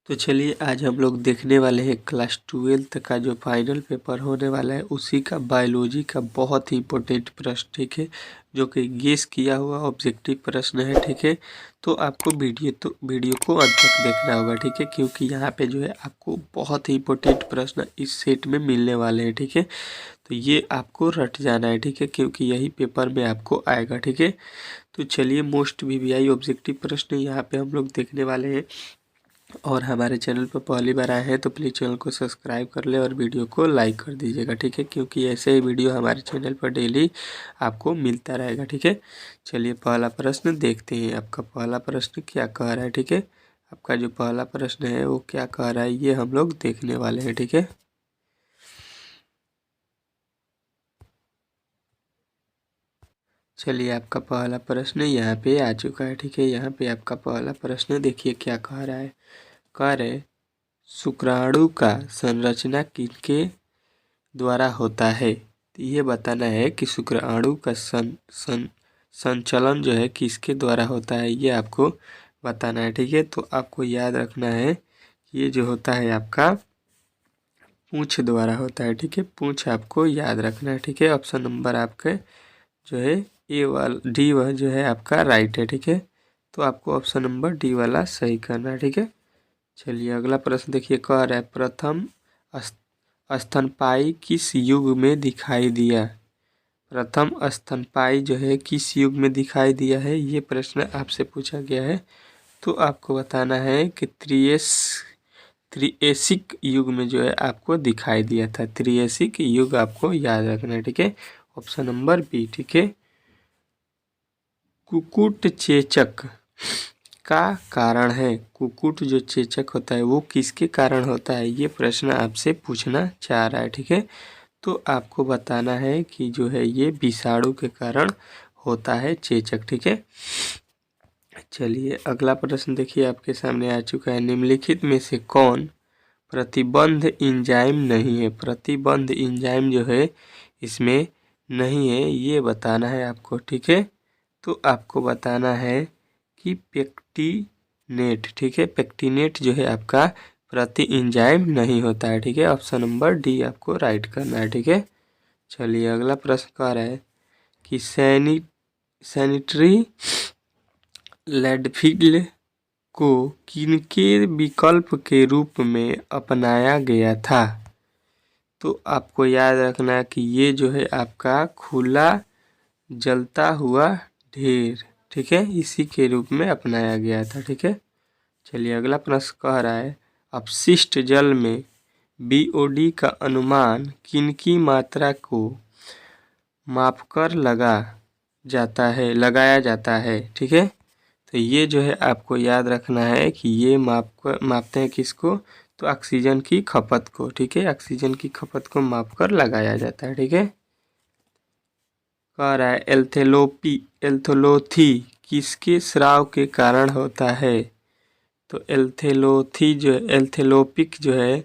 तो चलिए आज हम लोग देखने वाले हैं क्लास 12th का जो फाइनल पेपर होने वाला है उसी का बायोलॉजी का बहुत ही इम्पोर्टेंट प्रश्न, ठीक है, जो कि गेस किया हुआ ऑब्जेक्टिव प्रश्न है, ठीक है। तो आपको वीडियो को अंत तक देखना होगा, ठीक है, क्योंकि यहाँ पे जो है आपको बहुत ही इम्पोर्टेंट प्रश्न इस सेट में मिलने वाले हैं, ठीक है। तो ये आपको रट जाना है, ठीक है, क्योंकि यही पेपर में आपको आएगा, ठीक है। तो चलिए मोस्ट वीवीआई ऑब्जेक्टिव प्रश्न यहाँ पे हम लोग देखने वाले हैं। और हमारे चैनल पर पहली बार आए हैं तो प्लीज़ चैनल को सब्सक्राइब कर ले और वीडियो को लाइक कर दीजिएगा, ठीक है, क्योंकि ऐसे ही वीडियो हमारे चैनल पर डेली आपको मिलता रहेगा, ठीक है। चलिए पहला प्रश्न देखते हैं, आपका पहला प्रश्न क्या कह रहा है, ठीक है। आपका जो पहला प्रश्न है वो क्या कह रहा है ये हम लोग देखने वाले हैं, ठीक है। चलिए आपका पहला प्रश्न यहाँ पे आ चुका है, ठीक है। यहाँ पे आपका पहला प्रश्न देखिए क्या कह रहा है। कह रहे शुक्राणु का संरचना किनके द्वारा होता है। तो ये बताना है कि शुक्राणु का संचलन जो है किसके द्वारा होता है, ये आपको बताना है, ठीक है। तो आपको याद रखना है कि ये जो होता है आपका पूंछ द्वारा होता है, ठीक है। पूंछ आपको याद रखना है, ठीक है। ऑप्शन नंबर आपके जो है ए वाला डी वह जो है आपका राइट है, ठीक है। तो आपको ऑप्शन नंबर डी वाला सही करना है, ठीक है। चलिए अगला प्रश्न देखिए, कह रहा है प्रथम स्तनपायी किस युग में दिखाई दिया। प्रथम स्तनपायी जो है किस युग में दिखाई दिया है, ये प्रश्न आपसे पूछा गया है। तो आपको बताना है कि त्रिएसिक युग में जो है आपको दिखाई दिया था। त्रिएसिक युग आपको याद रखना है, ठीक है। ऑप्शन नंबर बी, ठीक है। कुकुट चेचक का कारण है। कुकुट जो चेचक होता है वो किसके कारण होता है, ये प्रश्न आपसे पूछना चाह रहा है, ठीक है। तो आपको बताना है कि जो है ये विषाणु के कारण होता है चेचक, ठीक है। चलिए अगला प्रश्न देखिए आपके सामने आ चुका है। निम्नलिखित में से कौन प्रतिबंध एंजाइम नहीं है। प्रतिबंध एंजाइम जो है इसमें नहीं है, ये बताना है आपको, ठीक है। तो आपको बताना है कि पेक्टिनेट, ठीक है। पेक्टिनेट जो है आपका प्रति एंजाइम नहीं होता है, ठीक है। ऑप्शन नंबर डी आपको राइट करना है, ठीक है। चलिए अगला प्रश्न कह रहा है कि सैनिटरी लैंडफिल को किनके विकल्प के रूप में अपनाया गया था। तो आपको याद रखना है कि ये जो है आपका खुला जलता हुआ ढेर, ठीक है, इसी के रूप में अपनाया गया था, ठीक है। चलिए अगला प्रश्न कह रहा है अपशिष्ट जल में BOD का अनुमान किनकी मात्रा को मापकर लगाया जाता है, ठीक है। तो ये जो है आपको याद रखना है कि ये मापते हैं किसको, तो ऑक्सीजन की खपत को, ठीक है। ऑक्सीजन की खपत को मापकर लगाया जाता है, ठीक है। कह रहा है एल्थोलोथी किसके स्राव के कारण होता है। तो एल्थेलोपिक जो है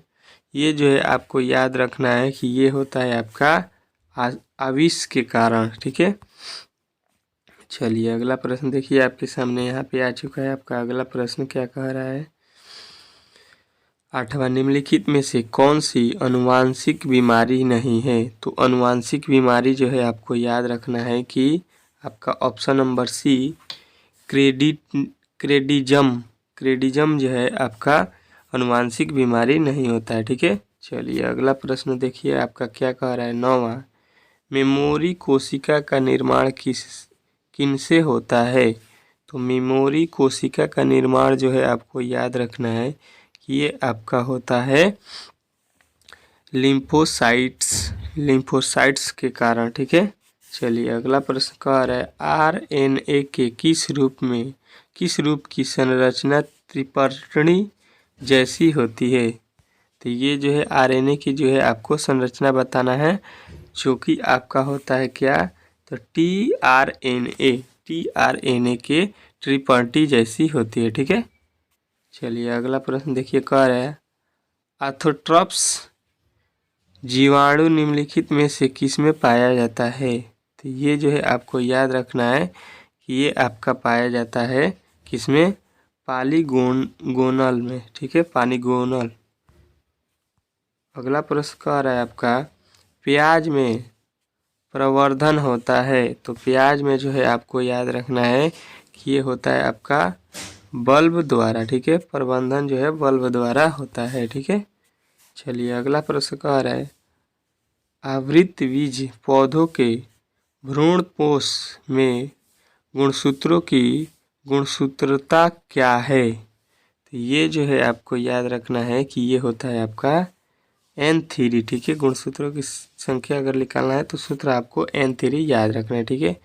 ये जो है आपको याद रखना है कि ये होता है आपका आविष के कारण, ठीक है। चलिए अगला प्रश्न देखिए आपके सामने यहाँ पे आ चुका है। आपका अगला प्रश्न क्या कह रहा है। 8वां निम्नलिखित में से कौन सी अनुवांशिक बीमारी नहीं है। तो अनुवांशिक बीमारी जो है आपको याद रखना है कि आपका ऑप्शन नंबर सी क्रेडिज्म जो है आपका अनुवांशिक बीमारी नहीं होता है, ठीक है। चलिए अगला प्रश्न देखिए आपका क्या कह रहा है। 9वां मेमोरी कोशिका का निर्माण किनसे होता है। तो मेमोरी कोशिका का निर्माण जो है आपको याद रखना है कि ये आपका होता है लिम्फोसाइट्स के कारण, ठीक है। चलिए अगला प्रश्न कह रहा है RNA के किस रूप की संरचना त्रिपर्णी जैसी होती है। तो ये जो है RNA की जो है आपको संरचना बताना है, जो कि आपका होता है क्या, तो tRNA के त्रिपर्णी जैसी होती है, ठीक है। चलिए अगला प्रश्न देखिए कह रहा है ऑर्थोट्रॉप्स जीवाणु निम्नलिखित में से किस में पाया जाता है। तो ये जो है आपको याद रखना है कि ये आपका पाया जाता है किसमें, पॉलीगोनल में, ठीक है, पॉलीगोनल। अगला प्रश्न कह रहा है आपका प्याज में प्रवर्धन होता है, तो प्याज में जो है आपको याद रखना है कि ये होता है आपका बल्ब द्वारा, ठीक है, प्रवर्धन जो है बल्ब द्वारा होता है, ठीक है। चलिए अगला प्रश्न कह रहा है आवृत बीज पौधों के भ्रूणपोष में गुणसूत्रों की गुणसूत्रता क्या है, तो ये जो है आपको याद रखना है कि ये होता है आपका N3, ठीक है। गुणसूत्रों की संख्या अगर निकालना है तो सूत्र आपको N3 याद रखना है, ठीक है।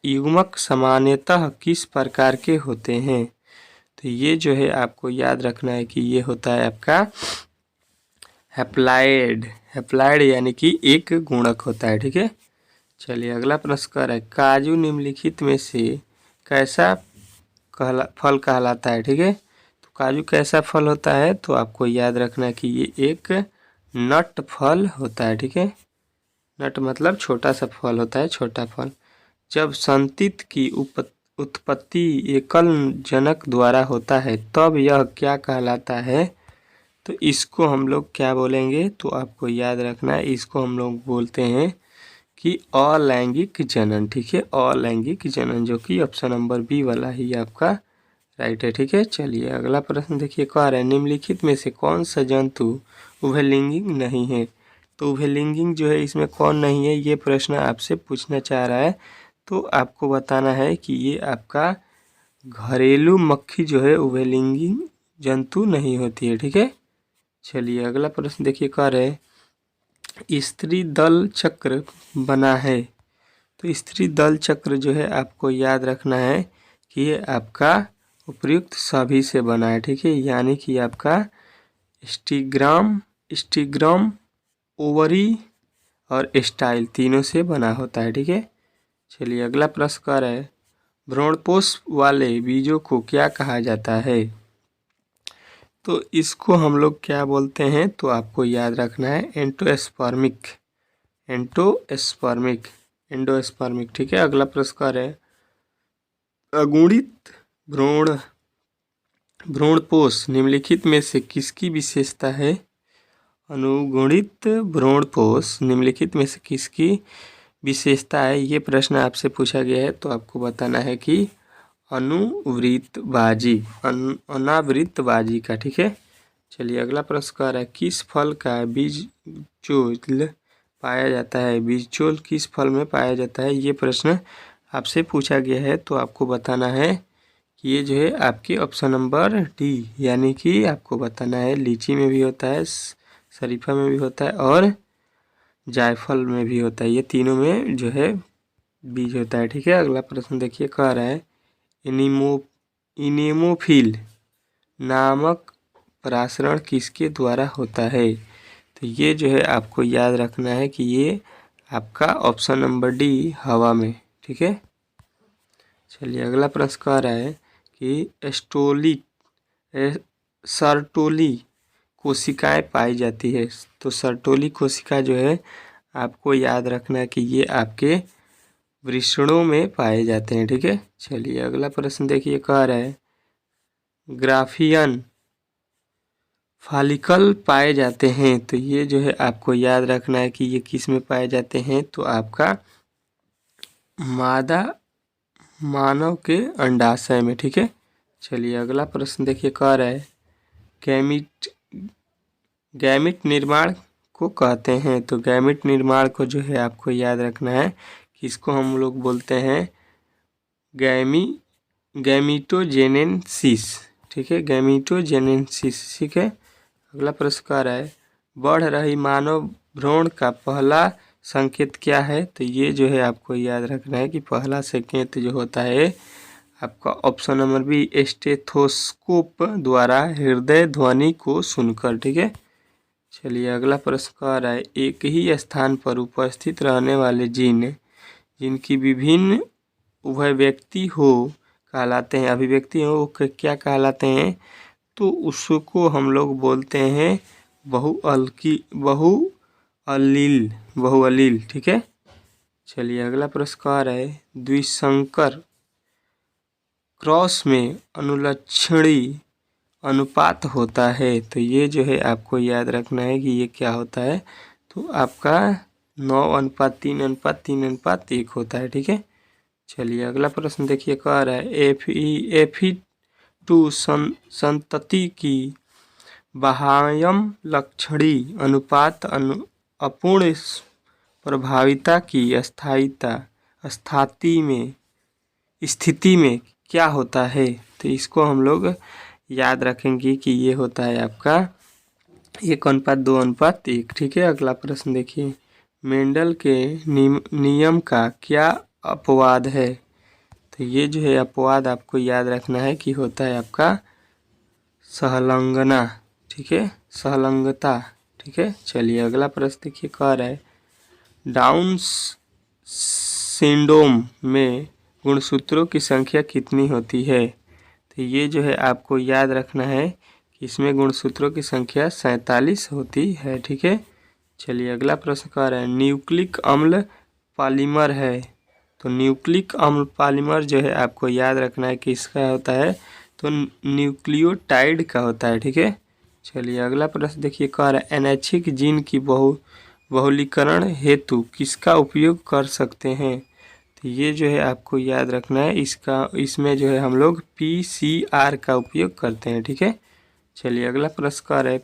युग्मक सामान्यतः किस प्रकार के होते हैं, तो ये जो है आपको याद रखना है कि ये होता है आपका हैप्लाइड यानी कि एक गुणक होता है, ठीक है। चलिए अगला प्रश्न कर है काजू निम्नलिखित में से कैसा फल कहलाता है, ठीक है। तो काजू कैसा फल होता है, तो आपको याद रखना है कि ये एक नट फल होता है, ठीक है। नट मतलब छोटा सा फल होता है, छोटा फल। जब संतति की उत्पत्ति एकल जनक द्वारा होता है तब यह क्या कहलाता है, तो इसको हम लोग क्या बोलेंगे, तो आपको याद रखना है इसको हम लोग बोलते हैं कि अलैंगिक जनन, ठीक है, अलैंगिक जनन, जो कि ऑप्शन नंबर बी वाला ही आपका राइट है, ठीक है। चलिए अगला प्रश्न देखिए कह रहा है निम्नलिखित में से कौन सा जंतु उभयलिंगी नहीं है, तो उभयलिंगी जो है इसमें कौन नहीं है, ये प्रश्न आपसे पूछना चाह रहा है। तो आपको बताना है कि ये आपका घरेलू मक्खी जो है उभयलिंगी जंतु नहीं होती है, ठीक है। चलिए अगला प्रश्न देखिए कह रहे स्त्री दल चक्र बना है, तो स्त्री दल चक्र जो है आपको याद रखना है कि ये आपका उपयुक्त सभी से बना है, ठीक है, यानी कि आपका स्टिग्राम ओवरी और स्टाइल तीनों से बना होता है, ठीक है। चलिए अगला प्रश्न कर रहा है भ्रूणपोष वाले बीजों को क्या कहा जाता है, तो इसको हम लोग क्या बोलते हैं, तो आपको याद रखना है एंडोस्पर्मिक, ठीक है। अगला प्रश्न कर रहे हैं अगुणित भ्रूणपोष निम्नलिखित में से किसकी विशेषता है, अनुगुणित भ्रूणपोष निम्नलिखित में से किसकी विशेषता है, ये प्रश्न आपसे पूछा गया है। तो आपको बताना है कि अनावृतबाजी का, ठीक है। चलिए अगला प्रश्न कह रहा है किस फल का बीजचोल पाया जाता है, बीजचोल किस फल में पाया जाता है, ये प्रश्न आपसे पूछा गया है। तो आपको बताना है कि ये जो है आपके ऑप्शन नंबर डी यानी कि आपको बताना है लीची में भी होता है, शरीफा में भी होता है और जायफल में भी होता है, ये तीनों में जो है बीज होता है, ठीक है। अगला प्रश्न देखिए कह रहा है इनेमोफिल नामक परासरण किसके द्वारा होता है, तो ये जो है आपको याद रखना है कि ये आपका ऑप्शन नंबर डी हवा में, ठीक है। चलिए अगला प्रश्न कह रहा है कि सर्टोली कोशिकाएं पाई जाती है, तो सर्टोली कोशिका जो है आपको याद रखना है कि ये आपके वृषणों में पाए जाते हैं, ठीक है। चलिए अगला प्रश्न देखिए कह रहा है ग्राफियन फॉलिकल पाए जाते हैं, तो ये जो है आपको याद रखना है कि ये किस में पाए जाते हैं, तो आपका मादा मानव के अंडाशय में, ठीक है। चलिए अगला प्रश्न देखिए कह रहा है गैमिट निर्माण को कहते हैं, तो गैमिट निर्माण को जो है आपको याद रखना है कि इसको हम लोग बोलते हैं गैमीटोजेनेसिस, ठीक है, गैमीटोजेनेसिस, ठीक है। अगला प्रश्न कह रहा है बढ़ रही मानव भ्रूण का पहला संकेत क्या है, तो ये जो है आपको याद रखना है कि पहला संकेत जो होता है आपका ऑप्शन नंबर बी स्टेथोस्कोप द्वारा हृदय ध्वनि को सुनकर, ठीक है। चलिए अगला प्रश्न कह रहा है एक ही स्थान पर उपस्थित रहने वाले जीन जिनकी विभिन्न अभिव्यक्ति हो कहलाते हैं, अभिव्यक्ति हो वो क्या कहलाते हैं, तो उसको हम लोग बोलते हैं बहुअलील, ठीक है। चलिए अगला प्रश्न कह रहा है द्विसंकर क्रॉस में अनुलक्षणी अनुपात होता है। तो ये जो है आपको याद रखना है कि ये क्या होता है। तो आपका 9:3:3:1 होता है। ठीक है, चलिए अगला प्रश्न देखिए, कह रहा है Fe2 संतति की बाह्यम लक्षणी अनुपात अपूर्ण प्रभाविता की स्थिति में क्या होता है। तो इसको हम लोग याद रखेंगे कि ये होता है आपका 1:2:1। ठीक है, अगला प्रश्न देखिए, मेंडल के नियम का क्या अपवाद है। तो ये जो है अपवाद आपको याद रखना है कि होता है आपका सहलंगना। ठीक है, सहलंगता। ठीक है, चलिए अगला प्रश्न देखिए, कह रहा है डाउन सिंड्रोम में गुणसूत्रों की संख्या कितनी होती है। तो ये जो है आपको याद रखना है कि इसमें गुणसूत्रों की संख्या 47 होती है। ठीक है, चलिए अगला प्रश्न कह रहा है न्यूक्लिक अम्ल पॉलीमर है। तो न्यूक्लिक अम्ल पॉलीमर जो है आपको याद रखना है कि इसका होता है तो न्यूक्लियोटाइड का होता है। ठीक है, चलिए अगला प्रश्न देखिए, कह रहा है अनैच्छिक जीन की बहुलीकरण हेतु किसका उपयोग कर सकते हैं। तो ये जो है आपको याद रखना है, इसमें जो है हम लोग PCR का उपयोग करते हैं। ठीक है, चलिए अगला प्रश्न कह रहा है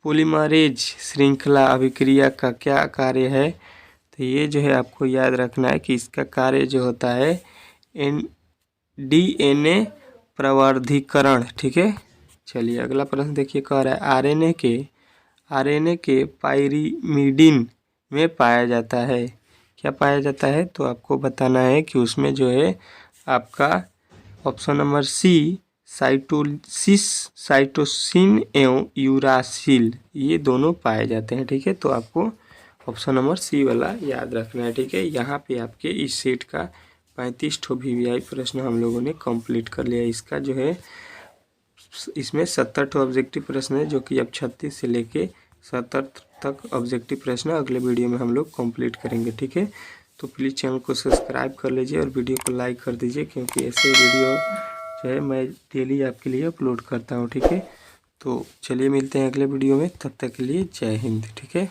पोलीमरेज श्रृंखला अभिक्रिया का क्या कार्य है। तो ये जो है आपको याद रखना है कि इसका कार्य जो होता है DNA प्रवर्धीकरण। ठीक है, चलिए अगला प्रश्न देखिए, कह रहा है RNA के पाइरीमिडीन में पाया जाता है। क्या पाया जाता है, तो आपको बताना है कि उसमें जो है आपका ऑप्शन नंबर सी साइटोसिन एवं यूरासिल ये दोनों पाए जाते हैं। ठीक है, तो आपको ऑप्शन नंबर सी वाला याद रखना है। ठीक है, यहाँ पे आपके इस सेट का 35 ठो VVI प्रश्न हम लोगों ने कंप्लीट कर लिया। इसका जो है इसमें 70 ठो ऑब्जेक्टिव प्रश्न है, जो कि अब 36 से लेके 70 तक ऑब्जेक्टिव प्रश्न अगले वीडियो में हम लोग कंप्लीट करेंगे। ठीक है, तो प्लीज़ चैनल को सब्सक्राइब कर लीजिए और वीडियो को लाइक कर दीजिए, क्योंकि ऐसे वीडियो जो है मैं डेली आपके लिए अपलोड करता हूँ। ठीक है, तो चलिए मिलते हैं अगले वीडियो में, तब तक के लिए जय हिंद। ठीक है।